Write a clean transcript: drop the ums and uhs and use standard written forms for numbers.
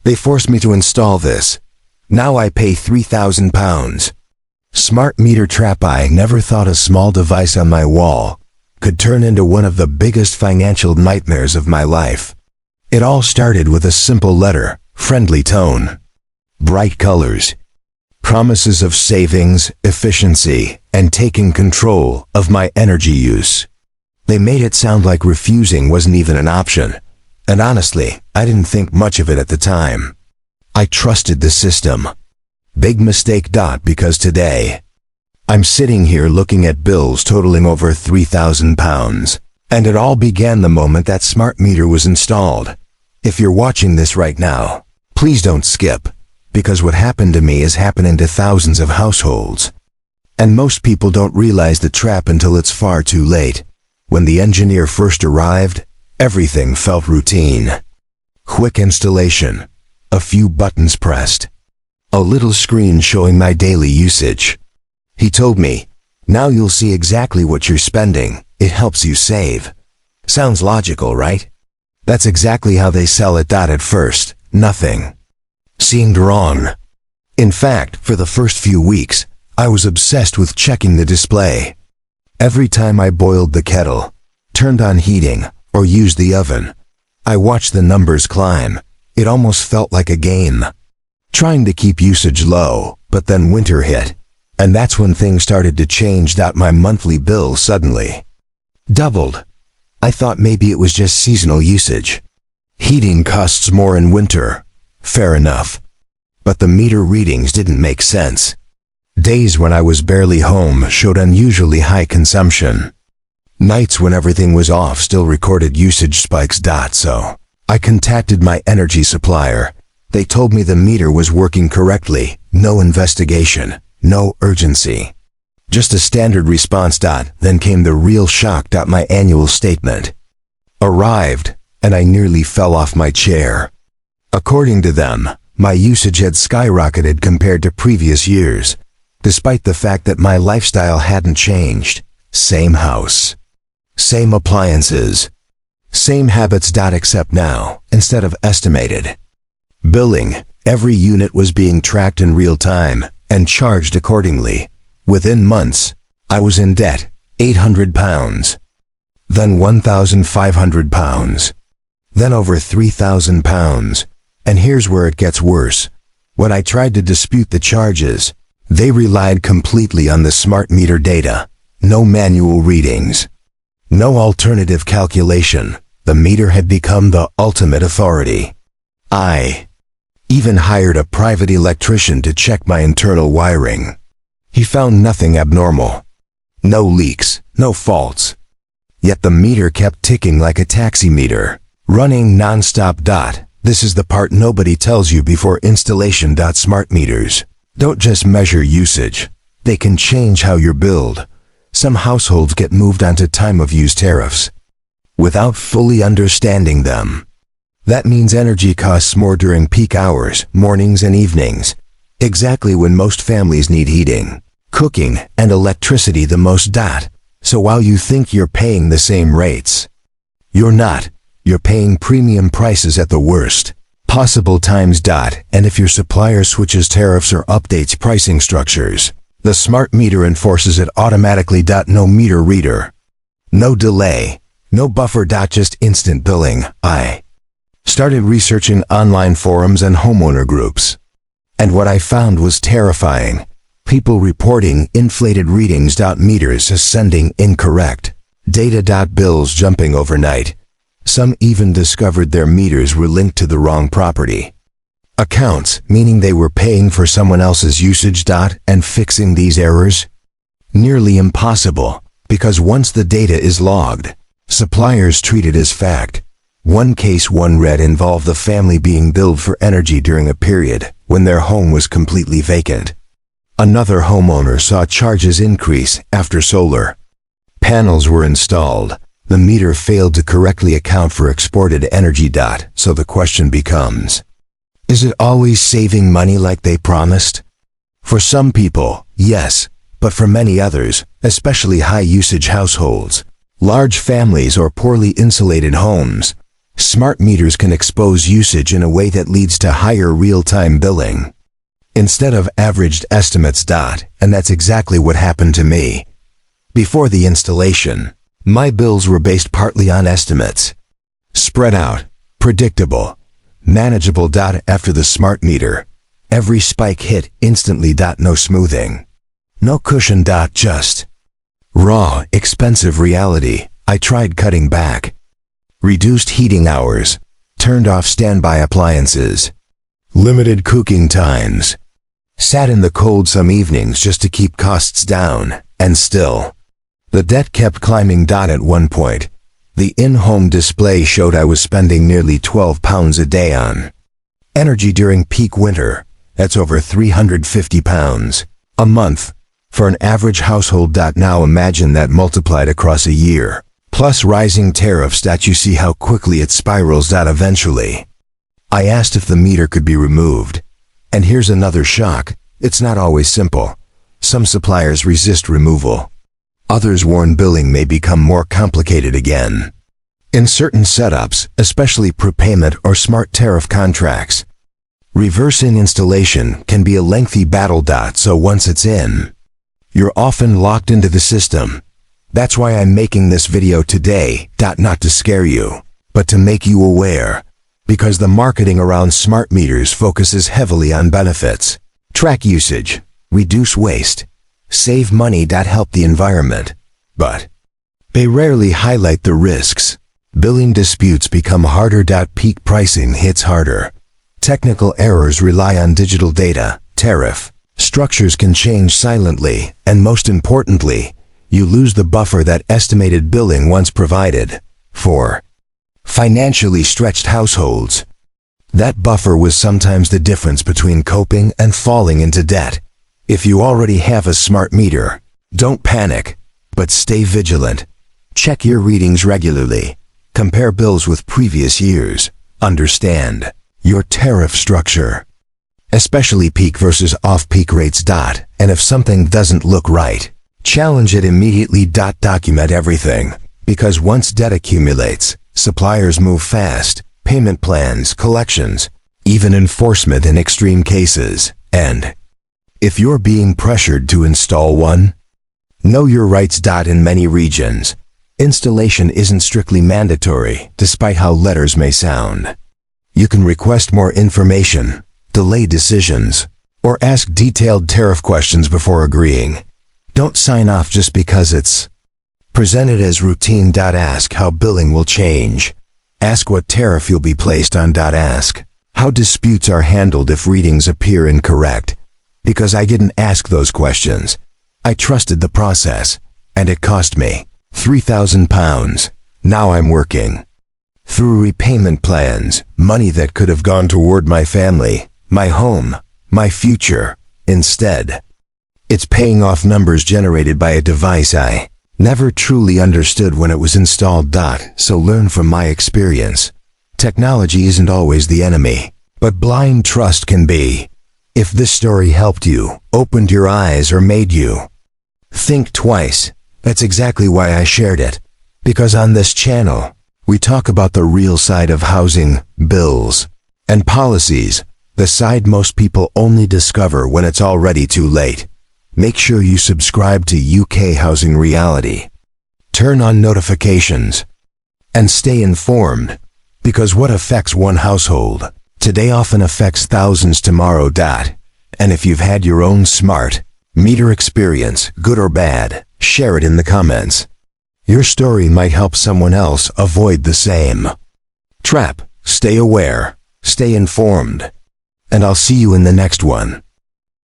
They forced me to install this. Now I pay £3,000. Smart meter trap. I never thought a small device on my wall could turn into one of the biggest financial nightmares of my life. It all started with a simple letter, friendly tone, bright colors, promises of savings, efficiency, and taking control of my energy use. They made it sound like refusing wasn't even an option. And honestly, I didn't think much of it at the time. I trusted the system. Big mistake. Because today, I'm sitting here looking at bills totaling over £3,000. And it all began the moment that smart meter was installed. If you're watching this right now, please don't skip, because what happened to me is happening to thousands of households. And most people don't realize the trap until it's far too late. When the engineer first arrived, everything felt routine. Quick installation, a few buttons pressed, a little screen showing my daily usage. He told me, "Now you'll see exactly what you're spending. It helps you save." Sounds logical, right? That's exactly how they sell it. At first, nothing seemed wrong. In fact, for the first few weeks, I was obsessed with checking the display. Every time I boiled the kettle, turned on heating, or used the oven, I watched the numbers climb. It almost felt like a game. Trying to keep usage low, but then winter hit. And that's when things started to change. My monthly bill suddenly doubled. I thought maybe it was just seasonal usage. Heating costs more in winter. Fair enough. But the meter readings didn't make sense. Days when I was barely home showed unusually high consumption. Nights when everything was off still recorded usage spikes. So I contacted my energy supplier. They told me the meter was working correctly, no investigation, no urgency. Just a standard response. Then came the real shock. My annual statement arrived, and I nearly fell off my chair. According to them, my usage had skyrocketed compared to previous years, despite the fact that my lifestyle hadn't changed. Same house, same appliances, same habits. Except now, instead of estimated billing, every unit was being tracked in real time and charged accordingly. Within months, I was in debt, £800, then £1,500, then over £3,000. And here's where it gets worse. When I tried to dispute the charges, they relied completely on the smart meter data. No manual readings, no alternative calculation. The meter had become the ultimate authority. I even hired a private electrician to check my internal wiring. He found nothing abnormal. No leaks, no faults. Yet the meter kept ticking like a taximeter, running non-stop. This is the part nobody tells you before installation. Smart meters don't just measure usage. They can change how you're billed. Some households get moved onto time-of-use tariffs without fully understanding them. That means energy costs more during peak hours, mornings and evenings, exactly when most families need heating, cooking, and electricity the most. So while you think you're paying the same rates, you're not. You're paying premium prices at the worst possible times. And if your supplier switches tariffs or updates pricing structures, the smart meter enforces it automatically. No meter reader, no delay, no buffer. Just instant billing. I started researching online forums and homeowner groups, and what I found was terrifying. People reporting inflated readings. Meters is sending incorrect data. Bills jumping overnight. Some even discovered their meters were linked to the wrong property accounts, meaning they were paying for someone else's usage. And fixing these errors? Nearly impossible, because once the data is logged, suppliers treat it as fact. One case one read involved a family being billed for energy during a period when their home was completely vacant. Another homeowner saw charges increase after solar panels were installed. The meter failed to correctly account for exported energy. So the question becomes, is it always saving money like they promised? For some people, yes, but for many others, especially high-usage households, large families or poorly insulated homes, Smart meters can expose usage in a way that leads to higher real-time billing instead of averaged estimates. And that's exactly what happened to me. Before the installation, my bills were based partly on estimates. Spread out, predictable, manageable. After the smart meter, every spike hit instantly. No smoothing, no cushion. Just raw, expensive reality. I tried cutting back, reduced heating hours, turned off standby appliances, limited cooking times, sat in the cold some evenings just to keep costs down, and still, the debt kept climbing. At one point, the in-home display showed I was spending nearly £12 a day on energy during peak winter. That's over £350 a month for an average household. Now imagine that multiplied across a year, plus rising tariffs. You see how quickly it spirals. Eventually, I asked if the meter could be removed. And here's another shock. It's not always simple. Some suppliers resist removal. Others warn billing may become more complicated again. In certain setups, especially prepayment or smart tariff contracts, reversing installation can be a lengthy battle. So once it's in, you're often locked into the system. That's why I'm making this video today. Not to scare you, but to make you aware. Because the marketing around smart meters focuses heavily on benefits. Track usage, reduce waste, save money. Help the environment. But they rarely highlight the risks. Billing disputes become harder. Peak pricing hits harder. Technical errors rely on digital data. Tariff structures can change silently, and most importantly, you lose the buffer that estimated billing once provided for financially stretched households. That buffer was sometimes the difference between coping and falling into debt. If you already have a smart meter, don't panic, but stay vigilant. Check your readings regularly. Compare bills with previous years. Understand your tariff structure, especially peak versus off-peak rates. And if something doesn't look right, challenge it immediately. Document everything, because once debt accumulates, suppliers move fast. Payment plans, collections, even enforcement in extreme cases. And if you're being pressured to install one, know your rights. In many regions, installation isn't strictly mandatory, despite how letters may sound. You can request more information, delay decisions, or ask detailed tariff questions before agreeing. Don't sign off just because it's presented as routine. Ask how billing will change. Ask what tariff you'll be placed on. Ask how disputes are handled if readings appear incorrect. Because I didn't ask those questions. I trusted the process, and it cost me £3,000. Now I'm working through repayment plans, money that could have gone toward my family, my home, my future. Instead, it's paying off numbers generated by a device I never truly understood when it was installed. So learn from my experience. Technology isn't always the enemy, but blind trust can be. If this story helped you, opened your eyes, or made you think twice, that's exactly why I shared it. Because on this channel, we talk about the real side of housing, bills, and policies, the side most people only discover when it's already too late. Make sure you subscribe to UK Housing Reality. Turn on notifications and stay informed, because what affects one household today often affects thousands tomorrow. And if you've had your own smart meter experience, good or bad, share it in the comments. Your story might help someone else avoid the same trap. Stay aware, stay informed, and I'll see you in the next one.